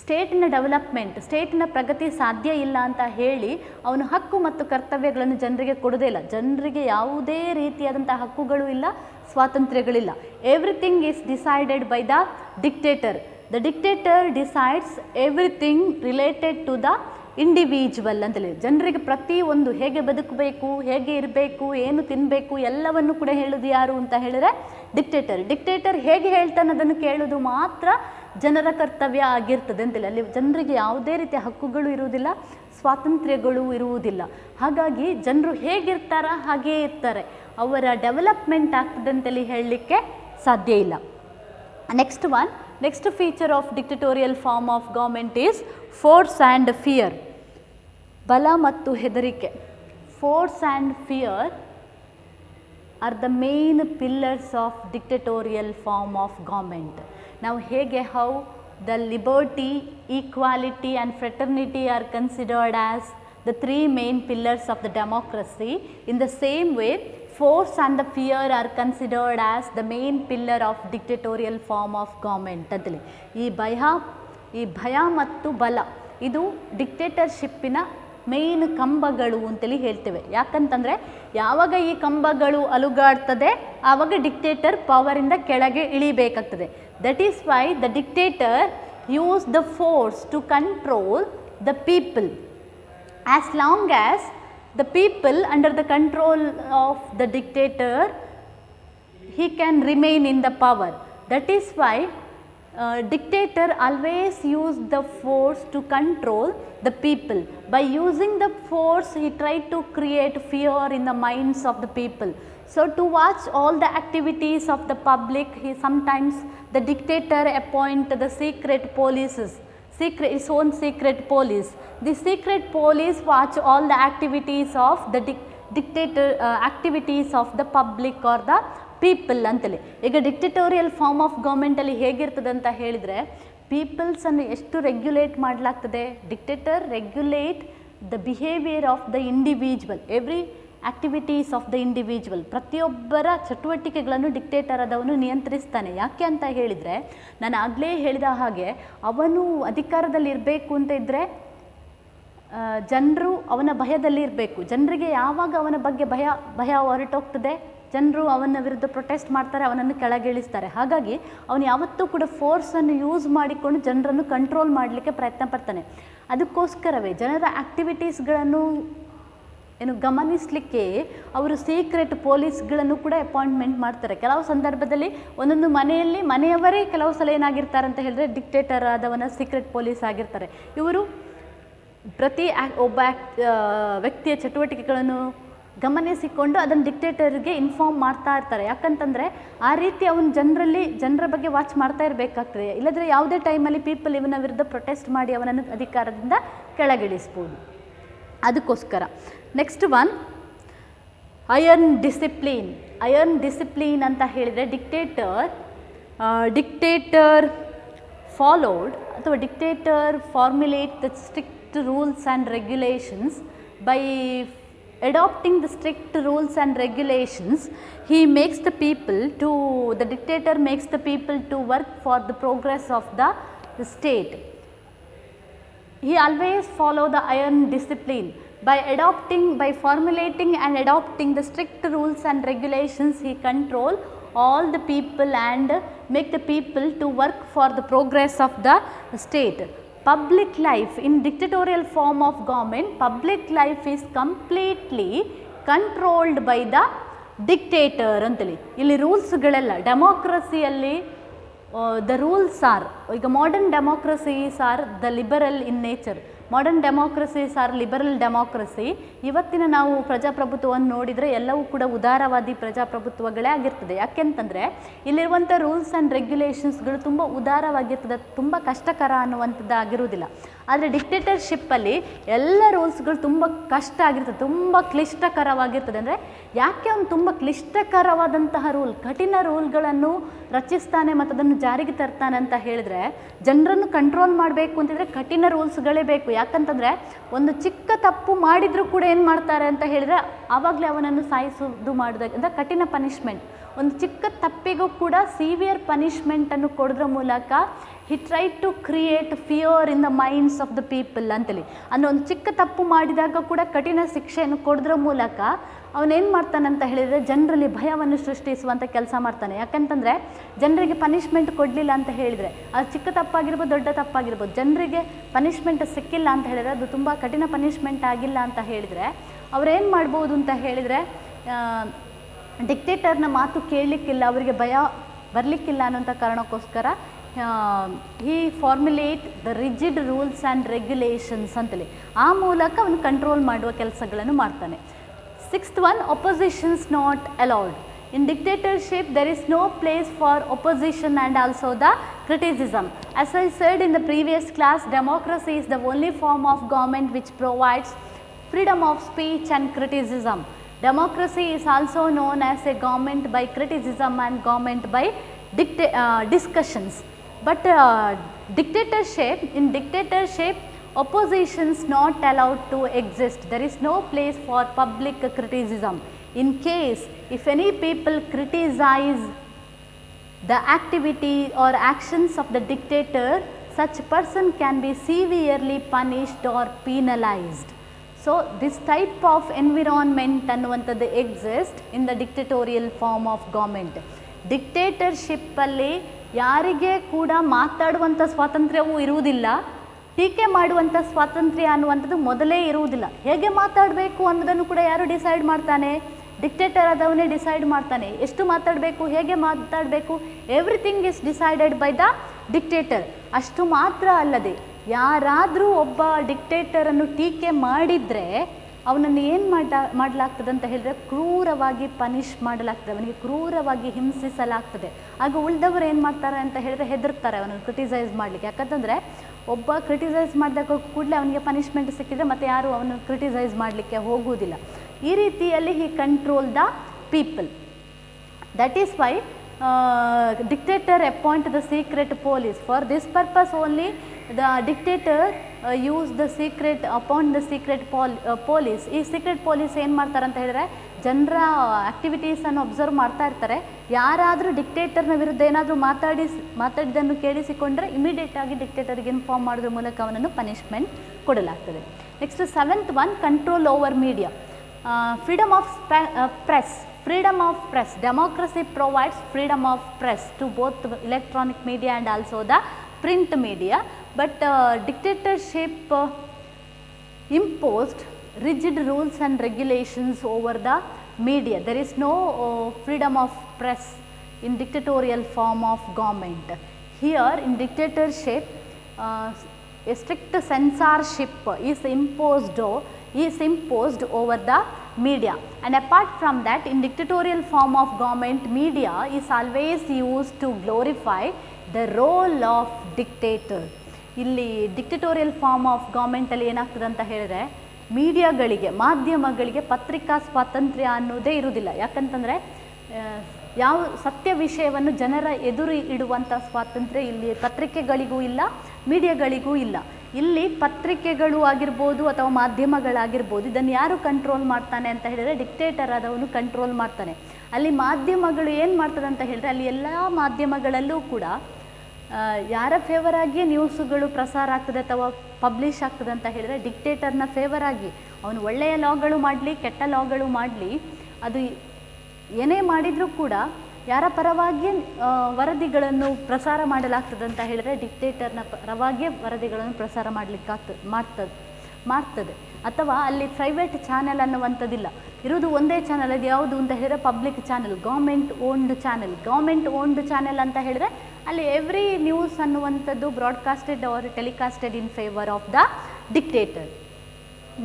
ಸ್ಟೇಟಿನ ಡೆವಲಪ್ಮೆಂಟ್, ಸ್ಟೇಟಿನ ಪ್ರಗತಿ ಸಾಧ್ಯ ಇಲ್ಲ ಅಂತ ಹೇಳಿ ಅವನು ಹಕ್ಕು ಮತ್ತು ಕರ್ತವ್ಯಗಳನ್ನು ಜನರಿಗೆ ಕೊಡೋದೇ ಇಲ್ಲ. ಜನರಿಗೆ ಯಾವುದೇ ರೀತಿಯಾದಂಥ ಹಕ್ಕುಗಳು ಇಲ್ಲ, ಸ್ವಾತಂತ್ರ್ಯಗಳಿಲ್ಲ. Everything is decided by the dictator. The dictator decides everything related to the individual ಅಂತೇಳಿ. ಜನರಿಗೆ ಪ್ರತಿಯೊಂದು ಹೇಗೆ ಬದುಕಬೇಕು, ಹೇಗೆ ಇರಬೇಕು, ಏನು ತಿನ್ನಬೇಕು ಎಲ್ಲವನ್ನು ಕೂಡ ಹೇಳೋದು ಯಾರು ಅಂತ ಹೇಳಿದರೆ ಡಿಕ್ಟೇಟರ್. ಡಿಕ್ಟೇಟರ್ ಹೇಗೆ ಹೇಳ್ತಾನೆ ಅದನ್ನು ಕೇಳೋದು ಮಾತ್ರ ಜನರ ಕರ್ತವ್ಯ ಆಗಿರ್ತದೆ ಅಂತೇಳಿ. ಅಲ್ಲಿ ಜನರಿಗೆ ಯಾವುದೇ ರೀತಿಯ ಹಕ್ಕುಗಳು ಇರುವುದಿಲ್ಲ, ಸ್ವಾತಂತ್ರ್ಯಗಳು ಇರುವುದಿಲ್ಲ. ಹಾಗಾಗಿ ಜನರು ಹೇಗಿರ್ತಾರ ಹಾಗೇ ಇರ್ತಾರೆ, ಅವರ ಡೆವಲಪ್ಮೆಂಟ್ ಆಗ್ತದೆ ಅಂತೇಳಿ ಹೇಳಲಿಕ್ಕೆ ಸಾಧ್ಯ ಇಲ್ಲ. Next feature of dictatorial form of government is force and fear. ಬಲ ಮತ್ತು ಹೆದರಿಕೆ. Force and fear are the main pillars of dictatorial form of government. Now ಹೇಗೆ how the liberty, equality and fraternity are considered as the three main pillars of the democracy, in the same way force and the fear are considered as the main pillar of dictatorial form of government ಅಂತೇಳಿ. ಈ ಭಯ ಮತ್ತು ಬಲ ಇದು ಡಿಕ್ಟೇಟರ್ಶಿಪ್ಪಿನ main ಕಂಬಗಳು ಅಂತೇಳಿ ಹೇಳ್ತೇವೆ. ಯಾಕಂತಂದರೆ ಯಾವಾಗ ಈ ಕಂಬಗಳು ಅಲುಗಾಡ್ತದೆ ಆವಾಗ ಡಿಕ್ಟೇಟರ್ ಪವರಿಂದ ಕೆಳಗೆ ಇಳಿಬೇಕಾಗ್ತದೆ. That is why the dictator use the force to control the people. As long as the people under the control of the dictator, he can remain in the power. That is why dictator always use the force to control the people. By using the force he tried to create fear in the minds of the people. So to watch all the activities of the public, he sometimes the dictator appoint the secret polices, his own secret police. The secret police watch all the activities of the dictator, activities of the public or the people ಅಂತೇಳಿ. ಈಗ dictatorial form of ಗೌರ್ಮೆಂಟಲ್ಲಿ ಹೇಗಿರ್ತದೆ ಅಂತ ಹೇಳಿದರೆ, ಪೀಪಲ್ಸನ್ನು ಎಷ್ಟು regulate ಮಾಡಲಾಗ್ತದೆ. Dictator regulate the behaviour of the individual, every activities of the individual. ಪ್ರತಿಯೊಬ್ಬರ ಚಟುವಟಿಕೆಗಳನ್ನು dictator ಆದವನು ನಿಯಂತ್ರಿಸ್ತಾನೆ. ಯಾಕೆ ಅಂತ ಹೇಳಿದರೆ, ನಾನು ಆಗಲೇ ಹೇಳಿದ ಹಾಗೆ ಅವನು ಅಧಿಕಾರದಲ್ಲಿ ಇರಬೇಕು ಅಂತ ಇದ್ದರೆ ಜನರು ಅವನ ಭಯದಲ್ಲಿ ಇರಬೇಕು. ಜನರಿಗೆ ಯಾವಾಗ ಅವನ ಬಗ್ಗೆ ಭಯ ಹೊರಟೋಗ್ತದೆ, ಜನರು ಅವನ ವಿರುದ್ಧ ಪ್ರೊಟೆಸ್ಟ್ ಮಾಡ್ತಾರೆ, ಅವನನ್ನು ಕೆಳಗಿಳಿಸ್ತಾರೆ. ಹಾಗಾಗಿ ಅವನು ಯಾವತ್ತೂ ಕೂಡ ಫೋರ್ಸನ್ನು ಯೂಸ್ ಮಾಡಿಕೊಂಡು ಜನರನ್ನು ಕಂಟ್ರೋಲ್ ಮಾಡಲಿಕ್ಕೆ ಪ್ರಯತ್ನ ಪಡ್ತಾನೆ. ಅದಕ್ಕೋಸ್ಕರವೇ ಜನರ ಆ್ಯಕ್ಟಿವಿಟೀಸ್ಗಳನ್ನು ಗಮನಿಸಲಿಕ್ಕೆ ಅವರು ಸೀಕ್ರೆಟ್ ಪೊಲೀಸ್ಗಳನ್ನು ಕೂಡ ಅಪಾಯಿಂಟ್ಮೆಂಟ್ ಮಾಡ್ತಾರೆ. ಕೆಲವು ಸಂದರ್ಭದಲ್ಲಿ ಒಂದೊಂದು ಮನೆಯಲ್ಲಿ ಮನೆಯವರೇ ಕೆಲವು ಸಲ ಏನಾಗಿರ್ತಾರೆ ಅಂತ ಹೇಳಿದ್ರೆ ಡಿಕ್ಟೇಟರ್ ಆದವನ ಸೀಕ್ರೆಟ್ ಪೊಲೀಸ್ ಆಗಿರ್ತಾರೆ. ಇವರು ಪ್ರತಿ ಒಬ್ಬ ವ್ಯಕ್ತಿಯ ಚಟುವಟಿಕೆಗಳನ್ನು ಗಮನಿಸಿಕೊಂಡು ಅದನ್ನು ಡಿಕ್ಟೇಟರ್ಗೆ ಇನ್ಫಾರ್ಮ್ ಮಾಡ್ತಾ ಇರ್ತಾರೆ. ಯಾಕಂತಂದರೆ ಆ ರೀತಿ ಅವನು ಜನರ ಬಗ್ಗೆ ವಾಚ್ ಮಾಡ್ತಾ ಇರಬೇಕಾಗ್ತದೆ. ಇಲ್ಲದ್ರೆ ಯಾವುದೇ ಟೈಮಲ್ಲಿ ಪೀಪಲ್ ಇವನ ವಿರುದ್ಧ ಪ್ರೊಟೆಸ್ಟ್ ಮಾಡಿ ಅವನನ್ನು ಅಧಿಕಾರದಿಂದ ಕೆಳಗಿಳಿಸ್ಬೋದು. ಅದಕ್ಕೋಸ್ಕರ ನೆಕ್ಸ್ಟ್ ಒನ್ ಅಯರ್ನ್ ಡಿಸಿಪ್ಲಿನ್ ಅಂತ ಹೇಳಿದರೆ ಡಿಕ್ಟೇಟರ್ ಫಾಲೋಡ್ ಅಥವಾ dictator formulate the strict rules and regulations. By adopting the strict rules and regulations, the dictator makes the people to work for the progress of the state. He always follow the iron discipline. By formulating and adopting the strict rules and regulations, he control all the people and make the people to work for the progress of the state. public life in dictatorial form of government, public life is completely controlled by the dictator ಅಂತೇಳಿ. ಇಲ್ಲಿ ರೂಲ್ಸ್ಗಳೆಲ್ಲ ಡೆಮೋಕ್ರಸಿಯಲ್ಲಿ the rules are, ಈಗ modern democracies are the liberal in nature, modern democracies are liberal democracy. ಇವತ್ತಿನ ನಾವು ಪ್ರಜಾಪ್ರಭುತ್ವವನ್ನು ನೋಡಿದರೆ ಎಲ್ಲವೂ ಕೂಡ ಉದಾರವಾದಿ ಪ್ರಜಾಪ್ರಭುತ್ವಗಳೇ ಆಗಿರ್ತದೆ. ಯಾಕೆಂತಂದರೆ ಇಲ್ಲಿರುವಂಥ ರೂಲ್ಸ್ ಆ್ಯಂಡ್ ರೆಗ್ಯುಲೇಷನ್ಸ್ಗಳು ತುಂಬ ಉದಾರವಾಗಿರ್ತದೆ, ತುಂಬ ಕಷ್ಟಕರ ಅನ್ನುವಂಥದ್ದು ಆಗಿರುವುದಿಲ್ಲ. ಆದರೆ ಡಿಕ್ಟೇಟರ್ಶಿಪ್ಪಲ್ಲಿ ಎಲ್ಲ ರೂಲ್ಸ್ಗಳು ತುಂಬ ಕಷ್ಟ ಆಗಿರ್ತದೆ, ತುಂಬ ಕ್ಲಿಷ್ಟಕರವಾಗಿರ್ತದೆ. ಅಂದರೆ ಯಾಕೆ ಅವ್ನು ತುಂಬ ಕ್ಲಿಷ್ಟಕರವಾದಂತಹ ರೂಲ್, ಕಠಿಣ ರೂಲ್ಗಳನ್ನು ರಚಿಸ್ತಾನೆ ಮತ್ತು ಅದನ್ನು ಜಾರಿಗೆ ತರ್ತಾನೆ ಅಂತ ಹೇಳಿದರೆ, ಜನರನ್ನು ಕಂಟ್ರೋಲ್ ಮಾಡಬೇಕು ಅಂತಿದ್ರೆ ಕಠಿಣ ರೂಲ್ಸ್ಗಳೇ ಬೇಕು. ಯಾಕಂತಂದರೆ ಒಂದು ಚಿಕ್ಕ ತಪ್ಪು ಮಾಡಿದರೂ ಕೂಡ ಏನು ಮಾಡ್ತಾರೆ ಅಂತ ಹೇಳಿದರೆ ಆವಾಗಲೇ ಅವನನ್ನು ಸಾಯಿಸೋದು ಮಾಡಿದಾಗ, ಅಂದರೆ ಕಠಿಣ ಪನಿಷ್ಮೆಂಟ್. ಒಂದು ಚಿಕ್ಕ ತಪ್ಪಿಗೂ ಕೂಡ ಸಿವಿಯರ್ ಪನಿಷ್ಮೆಂಟನ್ನು ಕೊಡೋದ್ರ ಮೂಲಕ he try to create fear in the minds of the people ಅಂತೇಳಿ. ಅಂದರೆ ಒಂದು ಚಿಕ್ಕ ತಪ್ಪು ಮಾಡಿದಾಗ ಕೂಡ ಕಠಿಣ ಶಿಕ್ಷೆಯನ್ನು ಕೊಡೋದ್ರ ಮೂಲಕ ಅವನೇನು ಮಾಡ್ತಾನಂತ ಹೇಳಿದರೆ ಜನರಲ್ಲಿ ಭಯವನ್ನು ಸೃಷ್ಟಿಸುವಂಥ ಕೆಲಸ ಮಾಡ್ತಾನೆ. ಯಾಕಂತಂದರೆ ಜನರಿಗೆ ಪನಿಷ್ಮೆಂಟ್ ಕೊಡಲಿಲ್ಲ ಅಂತ ಹೇಳಿದರೆ, ಅದು ಚಿಕ್ಕ ತಪ್ಪಾಗಿರ್ಬೋದು ದೊಡ್ಡ ತಪ್ಪಾಗಿರ್ಬೋದು, ಜನರಿಗೆ ಪನಿಷ್ಮೆಂಟ್ ಸಿಕ್ಕಿಲ್ಲ ಅಂತ ಹೇಳಿದರೆ, ಅದು ತುಂಬ ಕಠಿಣ ಪನಿಷ್ಮೆಂಟ್ ಆಗಿಲ್ಲ ಅಂತ ಹೇಳಿದರೆ ಅವರೇನು ಮಾಡ್ಬೋದು ಅಂತ ಹೇಳಿದರೆ, ಡಿಕ್ಟೇಟರ್ನ ಮಾತು ಕೇಳಲಿಕ್ಕಿಲ್ಲ, ಅವರಿಗೆ ಭಯ ಬರಲಿಕ್ಕಿಲ್ಲ ಅನ್ನೋಂಥ ಕಾರಣಕ್ಕೋಸ್ಕರ he formulate the rigid rules and regulations ಅಂತೇಳಿ ಆ ಮೂಲಕ ಅವನು ಕಂಟ್ರೋಲ್ ಮಾಡುವ ಕೆಲಸಗಳನ್ನು ಮಾಡ್ತಾನೆ. 6th one, oppositions not allowed. In dictatorship there is no place for opposition and also the criticism. As I said in the previous class, democracy is the only form of government which provides freedom of speech and criticism. Democracy is also known as a government by criticism and government by discussions. But in dictatorship oppositions not allowed to exist. There is no place for public criticism. In case if any people criticize the activity or actions of the dictator, such person can be severely punished or penalized. So this type of environment ಅನ್ನುವಂಥದ್ದು exist in the dictatorial form of government. Dictatorship ಅಲ್ಲಿ ಯಾರಿಗೆ ಕೂಡ ಮಾತಾಡುವಂಥ ಸ್ವಾತಂತ್ರ್ಯವೂ ಇರುವುದಿಲ್ಲ, ಟೀಕೆ ಮಾಡುವಂಥ ಸ್ವಾತಂತ್ರ್ಯ ಅನ್ನುವಂಥದ್ದು ಮೊದಲೇ ಇರುವುದಿಲ್ಲ. ಹೇಗೆ ಮಾತಾಡಬೇಕು ಅನ್ನೋದನ್ನು ಕೂಡ ಯಾರು ಡಿಸೈಡ್ ಮಾಡ್ತಾನೆ? ಡಿಕ್ಟೇಟರ್ ಆದವನೇ ಡಿಸೈಡ್ ಮಾಡ್ತಾನೆ. ಎಷ್ಟು ಮಾತಾಡಬೇಕು, ಹೇಗೆ ಮಾತಾಡಬೇಕು, everything is decided by the dictator. ಅಷ್ಟು ಮಾತ್ರ ಅಲ್ಲದೆ ಯಾರಾದರೂ ಒಬ್ಬ ಡಿಕ್ಟೇಟರನ್ನು ಟೀಕೆ ಮಾಡಿದರೆ ಅವನನ್ನು ಏನು ಮಾಡಲಾಗ್ತದೆ ಅಂತ ಹೇಳಿದ್ರೆ ಕ್ರೂರವಾಗಿ ಪನಿಷ್ ಮಾಡಲಾಗ್ತದೆ, ಅವನಿಗೆ ಕ್ರೂರವಾಗಿ ಹಿಂಸಿಸಲಾಗ್ತದೆ. ಆಗ ಉಳಿದವರು ಏನು ಮಾಡ್ತಾರೆ ಅಂತ ಹೇಳಿದ್ರೆ ಹೆದರ್ತಾರೆ ಅವನನ್ನು ಕ್ರಿಟಿಸೈಸ್ ಮಾಡಲಿಕ್ಕೆ. ಯಾಕಂತಂದರೆ ಒಬ್ಬ ಕ್ರಿಟಿಸೈಸ್ ಮಾಡಿದಾಗ ಕೂಡಲೇ ಅವನಿಗೆ ಪನಿಷ್ಮೆಂಟ್ ಸಿಕ್ಕಿದರೆ ಮತ್ತು ಯಾರು ಅವನು ಕ್ರಿಟಿಸೈಸ್ ಮಾಡಲಿಕ್ಕೆ ಹೋಗುವುದಿಲ್ಲ. ಈ ರೀತಿಯಲ್ಲಿ he control the people. That is why dictator appoint the secret police. For this purpose only the dictator use the secret appoint the secret police. ಈ ಸೀಕ್ರೆಟ್ ಪೊಲೀಸ್ ಏನು ಮಾಡ್ತಾರೆ ಅಂತ ಹೇಳಿದ್ರೆ ಜನರ ಆ್ಯಕ್ಟಿವಿಟೀಸನ್ನು ಅಬ್ಸರ್ವ್ ಮಾಡ್ತಾ ಇರ್ತಾರೆ. ಯಾರಾದರೂ ಡಿಕ್ಟೇಟರ್ನ ವಿರುದ್ಧ ಏನಾದರೂ ಮಾತಾಡಿದ್ದನ್ನು ಕೇಳಿಸಿಕೊಂಡ್ರೆ ಇಮಿಡಿಯೇಟಾಗಿ ಡಿಕ್ಟೇಟರ್ಗೆ ಇನ್ಫಾರ್ಮ್ ಮಾಡೋದ್ರ ಮೂಲಕ ಅವನನ್ನು ಪನಿಷ್ಮೆಂಟ್ ಕೊಡಲಾಗ್ತದೆ. Next 7th one, control over media. Freedom of press. Freedom of press. Democracy provides freedom of press to both electronic media and also the print media. But dictatorship imposed rigid rules and regulations over the media. There is no freedom of press in dictatorial form of government. Here in dictatorship, a strict censorship is imposed over the media. And apart from that, in dictatorial form of government, media is always used to glorify the role of dictator. ಇಲ್ಲಿ ಡಿಕ್ಟಟೋರಿಯಲ್ form of ಗೌರ್ಮೆಂಟಲ್ಲಿ ಏನಾಗ್ತದೆ ಅಂತ ಹೇಳಿದ್ರೆ ಮೀಡಿಯಾಗಳಿಗೆ, ಮಾಧ್ಯಮಗಳಿಗೆ ಪತ್ರಿಕಾ ಸ್ವಾತಂತ್ರ್ಯ ಅನ್ನೋದೇ ಇರುವುದಿಲ್ಲ. ಯಾಕಂತಂದರೆ ಯಾವ ಸತ್ಯ ವಿಷಯವನ್ನು ಜನರ ಎದುರು ಇಡುವಂಥ ಸ್ವಾತಂತ್ರ್ಯ ಇಲ್ಲಿ ಪತ್ರಿಕೆಗಳಿಗೂ ಇಲ್ಲ, ಮೀಡಿಯಾಗಳಿಗೂ ಇಲ್ಲ. ಇಲ್ಲಿ ಪತ್ರಿಕೆಗಳು ಆಗಿರ್ಬೋದು ಅಥವಾ ಮಾಧ್ಯಮಗಳಾಗಿರ್ಬೋದು, ಇದನ್ನು ಯಾರು ಕಂಟ್ರೋಲ್ ಮಾಡ್ತಾನೆ ಅಂತ ಹೇಳಿದರೆ ಡಿಕ್ಟೇಟರ್ ಆದವನು ಕಂಟ್ರೋಲ್ ಮಾಡ್ತಾನೆ. ಅಲ್ಲಿ ಮಾಧ್ಯಮಗಳು ಏನು ಮಾಡ್ತದೆ ಅಂತ ಹೇಳಿದ್ರೆ ಅಲ್ಲಿ ಎಲ್ಲ ಮಾಧ್ಯಮಗಳಲ್ಲೂ ಕೂಡ ಯಾರ ಫೇವರ್ ಆಗಿ ನ್ಯೂಸುಗಳು ಪ್ರಸಾರ ಆಗ್ತದೆ ಅಥವಾ ಪಬ್ಲಿಷ್ ಆಗ್ತದೆ ಅಂತ ಹೇಳಿದರೆ ಡಿಕ್ಟೇಟರ್ನ ಫೇವರ್ ಆಗಿ. ಅವನು ಒಳ್ಳೆಯ ಲಾಗಳು ಮಾಡಲಿ ಕೆಟ್ಟ ಲಾಗಳು ಮಾಡಲಿ, ಅದು ಏನೇ ಮಾಡಿದರೂ ಕೂಡ ಯಾರ ಪರವಾಗಿ ವರದಿಗಳನ್ನು ಪ್ರಸಾರ ಮಾಡಲಾಗ್ತದೆ ಅಂತ ಹೇಳಿದರೆ ಡಿಕ್ಟೇಟರ್ನ ಪರವಾಗಿಯೇ ವರದಿಗಳನ್ನು ಪ್ರಸಾರ ಮಾಡ್ತದೆ. ಅಥವಾ ಅಲ್ಲಿ ಪ್ರೈವೇಟ್ ಚಾನೆಲ್ ಅನ್ನುವಂಥದ್ದಿಲ್ಲ, ಇರೋದು ಒಂದೇ ಚಾನಲ್. ಅದು ಯಾವುದು ಅಂತ ಹೇಳಿದ್ರೆ public channel, government owned channel. Government owned channel ಅಂತ ಹೇಳಿದ್ರೆ ಅಲ್ಲಿ ಎವ್ರಿ ನ್ಯೂಸ್ ಅನ್ನುವಂಥದ್ದು broadcasted or telecasted in favour of the dictator.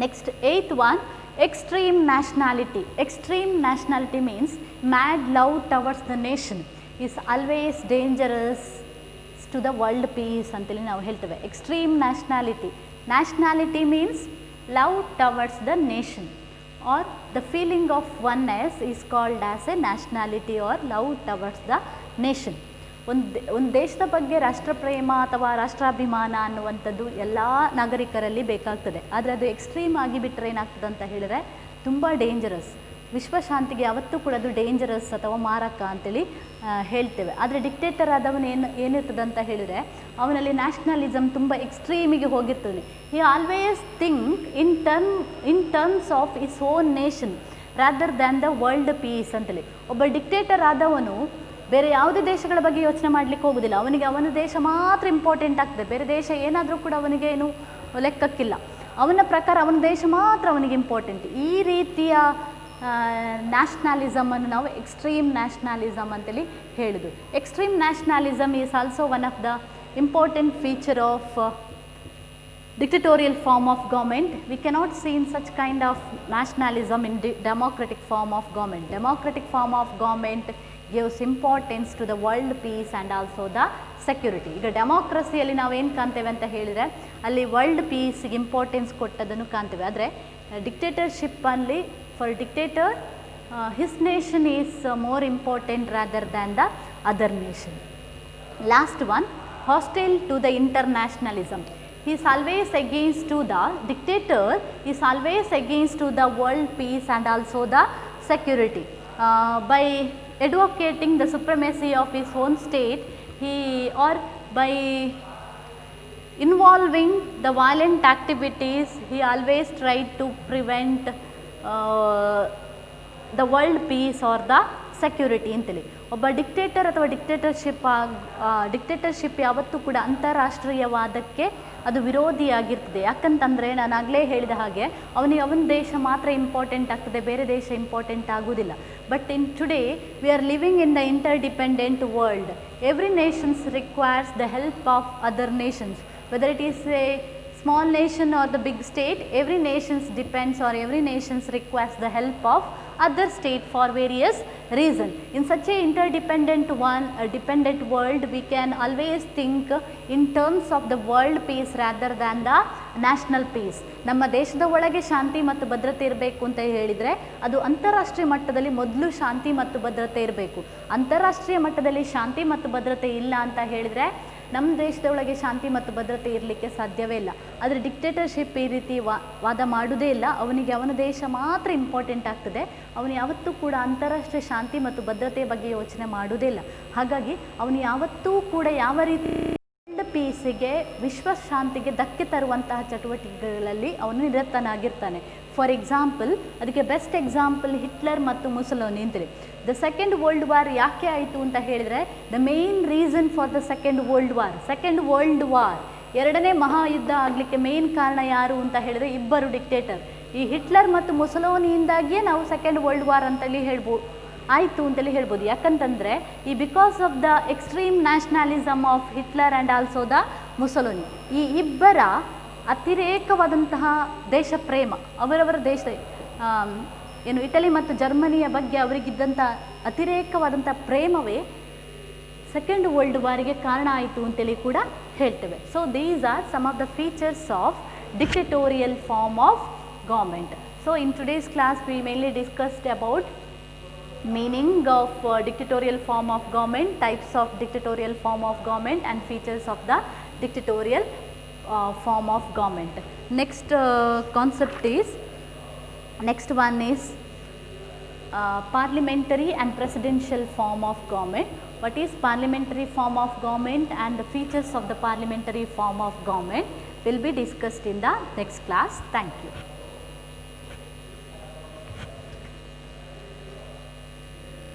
Next 8th one, extreme nationality. Extreme nationality means mad love towards the nation is always dangerous to the world peace ಅಂತೇಳಿ ನಾವು ಹೇಳ್ತೇವೆ. Extreme nationality. Nationality means love towards the nation or the feeling of oneness is called as a nationality or love towards the nation. ಒಂದು ದೇಶದ ಬಗ್ಗೆ ರಾಷ್ಟ್ರಪ್ರೇಮ ಅಥವಾ ರಾಷ್ಟ್ರಾಭಿಮಾನ ಅನ್ನುವಂಥದ್ದು ಎಲ್ಲ ನಾಗರಿಕರಲ್ಲಿ ಬೇಕಾಗ್ತದೆ. ಆದರೆ ಅದು ಎಕ್ಸ್ಟ್ರೀಮ್ ಆಗಿಬಿಟ್ರೆ ಏನಾಗ್ತದೆ ಅಂತ ಹೇಳಿದರೆ ತುಂಬ ಡೇಂಜರಸ್. ವಿಶ್ವಶಾಂತಿಗೆ ಯಾವತ್ತೂ ಕೂಡ ಅದು ಡೇಂಜರಸ್ ಅಥವಾ ಮಾರಕ ಅಂತೇಳಿ ಹೇಳ್ತೇವೆ. ಆದರೆ ಡಿಕ್ಟೇಟರ್ ಆದವನು ಏನಿರ್ತದೆ ಅಂತ ಹೇಳಿದರೆ ಅವನಲ್ಲಿ ನ್ಯಾಷನಲಿಸಮ್ ತುಂಬ ಎಕ್ಸ್ಟ್ರೀಮಿಗೆ ಹೋಗಿರ್ತದೆ. He always think in terms of his own nation rather than the world peace ಅಂತೇಳಿ. ಒಬ್ಬ ಡಿಕ್ಟೇಟರ್ ಆದವನು ಬೇರೆ ಯಾವುದೇ ದೇಶಗಳ ಬಗ್ಗೆ ಯೋಚನೆ ಮಾಡಲಿಕ್ಕೆ ಹೋಗೋದಿಲ್ಲ. ಅವನಿಗೆ ಅವನ ದೇಶ ಮಾತ್ರ ಇಂಪಾರ್ಟೆಂಟ್ ಆಗ್ತದೆ. ಬೇರೆ ದೇಶ ಏನಾದರೂ ಕೂಡ ಅವನಿಗೆ ಏನು ಲೆಕ್ಕಕ್ಕಿಲ್ಲ. ಅವನ ಪ್ರಕಾರ ಅವನ ದೇಶ ಮಾತ್ರ ಅವನಿಗೆ ಇಂಪಾರ್ಟೆಂಟ್. ಈ ರೀತಿಯ ನ್ಯಾಷನಲಿಸಮನ್ನು ನಾವು ಎಕ್ಸ್ಟ್ರೀಮ್ ನ್ಯಾಷನಲಿಸಮ್ ಅಂತೇಳಿ ಹೇಳೋದು. Extreme nationalism is also one of the important feature of dictatorial form of government. We cannot see in such kind of nationalism in democratic form of government. Democratic form of government gives importance to the world peace and also the security. ಈಗ ಡೆಮೋಕ್ರಸಿಯಲ್ಲಿ ನಾವೇನು ಕಾಣ್ತೇವೆ ಅಂತ ಹೇಳಿದರೆ ಅಲ್ಲಿ world ಪೀಸ್ಗೆ importance ಕೊಟ್ಟದನ್ನು ಕಾಣ್ತೇವೆ. ಆದರೆ ಡಿಕ್ಟೇಟರ್ಶಿಪ್ಪಲ್ಲಿ for dictator his nation is more important rather than the other nation. Last one, hostile to the internationalism. He is always against to the dictator, is always against to the world peace and also the security. By advocating the supremacy of his own state, by involving the violent activities, he always tried to prevent the world peace or the security ಅಂತೇಳಿ. ಒಬ್ಬ dictator ಅಥವಾ dictatorship ಯಾವತ್ತೂ ಕೂಡ ಅಂತಾರಾಷ್ಟ್ರೀಯವಾದಕ್ಕೆ ಅದು ವಿರೋಧಿಯಾಗಿರ್ತದೆ. ಯಾಕಂತಂದರೆ ನಾನು ಆಗಲೇ ಹೇಳಿದ ಹಾಗೆ ಅವನ ದೇಶ ಮಾತ್ರ ಇಂಪಾರ್ಟೆಂಟ್ ಆಗ್ತದೆ, ಬೇರೆ ದೇಶ ಇಂಪಾರ್ಟೆಂಟ್ ಆಗೋದಿಲ್ಲ. But in today we are living in the interdependent world. Every nations requires the help of other nations, whether it is a small nation or the big state. Every nations depends or every nations requires the help of other state for various reason. In such a interdependent dependent world, we can always think in terms of the world peace rather than the national peace. ನಮ್ಮ ದೇಶದ ಒಳಗೆ ಶಾಂತಿ ಮತ್ತು ಭದ್ರತೆ ಇರಬೇಕು ಅಂತ ಹೇಳಿದರೆ ಅದು ಅಂತಾರಾಷ್ಟ್ರೀಯ ಮಟ್ಟದಲ್ಲಿ ಮೊದಲು ಶಾಂತಿ ಮತ್ತು ಭದ್ರತೆ ಇರಬೇಕು. ಅಂತಾರಾಷ್ಟ್ರೀಯ ಮಟ್ಟದಲ್ಲಿ ಶಾಂತಿ ಮತ್ತು ಭದ್ರತೆ ಇಲ್ಲ ಅಂತ ಹೇಳಿದರೆ ನಮ್ಮ ದೇಶದೊಳಗೆ ಶಾಂತಿ ಮತ್ತು ಭದ್ರತೆ ಇರಲಿಕ್ಕೆ ಸಾಧ್ಯವೇ ಇಲ್ಲ. ಆದರೆ ಡಿಕ್ಟೇಟರ್ಶಿಪ್ ಈ ರೀತಿ ವಾದ ಮಾಡುವುದೇ ಇಲ್ಲ. ಅವನಿಗೆ ಅವನ ದೇಶ ಮಾತ್ರ ಇಂಪಾರ್ಟೆಂಟ್ ಆಗ್ತದೆ. ಅವನು ಯಾವತ್ತೂ ಕೂಡ ಅಂತಾರಾಷ್ಟ್ರೀಯ ಶಾಂತಿ ಮತ್ತು ಭದ್ರತೆಯ ಬಗ್ಗೆ ಯೋಚನೆ ಮಾಡುವುದೇ ಇಲ್ಲ. ಹಾಗಾಗಿ ಅವನು ಯಾವತ್ತೂ ಕೂಡ ಯಾವ ರೀತಿ ವರ್ಲ್ಡ್ ಪೀಸಿಗೆ, ವಿಶ್ವಶಾಂತಿಗೆ ಧಕ್ಕೆ ತರುವಂತಹ ಚಟುವಟಿಕೆಗಳಲ್ಲಿ ಅವನು ನಿರತನಾಗಿರ್ತಾನೆ. ಫಾರ್ ಎಕ್ಸಾಂಪಲ್, ಅದಕ್ಕೆ ಬೆಸ್ಟ್ ಎಕ್ಸಾಂಪಲ್ ಹಿಟ್ಲರ್ ಮತ್ತು ಮುಸೋಲಿನಿ ಅಂತೇಳಿ. ದ ಸೆಕೆಂಡ್ ವರ್ಲ್ಡ್ ವಾರ್ ಯಾಕೆ ಆಯಿತು ಅಂತ ಹೇಳಿದರೆ, the main reason for the second world war ಎರಡನೇ ಮಹಾಯುದ್ಧ ಆಗಲಿಕ್ಕೆ ಮೇನ್ ಕಾರಣ ಯಾರು ಅಂತ ಹೇಳಿದರೆ ಇಬ್ಬರು ಡಿಕ್ಟೇಟರ್. ಈ ಹಿಟ್ಲರ್ ಮತ್ತು ಮುಸೋಲಿನಿಯಿಂದಾಗಿಯೇ ನಾವು ಸೆಕೆಂಡ್ ವರ್ಲ್ಡ್ ವಾರ್ ಅಂತೇಳಿ ಆಯಿತು ಅಂತೇಳಿ ಹೇಳ್ಬೋದು. ಯಾಕಂತಂದರೆ ಈ because of the extreme nationalism of Hitler and also the Mussolini, ಈ ಇಬ್ಬರ ಅತಿರೇಕವಾದಂತಹ ದೇಶ ಪ್ರೇಮ, ಅವರವರ ದೇಶ ಏನು ಇಟಲಿ ಮತ್ತು ಜರ್ಮನಿಯ ಬಗ್ಗೆ ಅವರಿಗಿದ್ದಂಥ ಅತಿರೇಕವಾದಂಥ ಪ್ರೇಮವೇ ಸೆಕೆಂಡ್ ವರ್ಲ್ಡ್ ವಾರಿಗೆ ಕಾರಣ ಆಯಿತು ಅಂತೇಳಿ ಕೂಡ ಹೇಳ್ತೇವೆ. So these are some of the features of dictatorial form of government. So in today's class we mainly discussed about meaning of dictatorial form of government, types of dictatorial form of government and features of the dictatorial form of government. Next one is parliamentary and presidential form of government. What is parliamentary form of government and the features of the parliamentary form of government will be discussed in the next class. Thank you.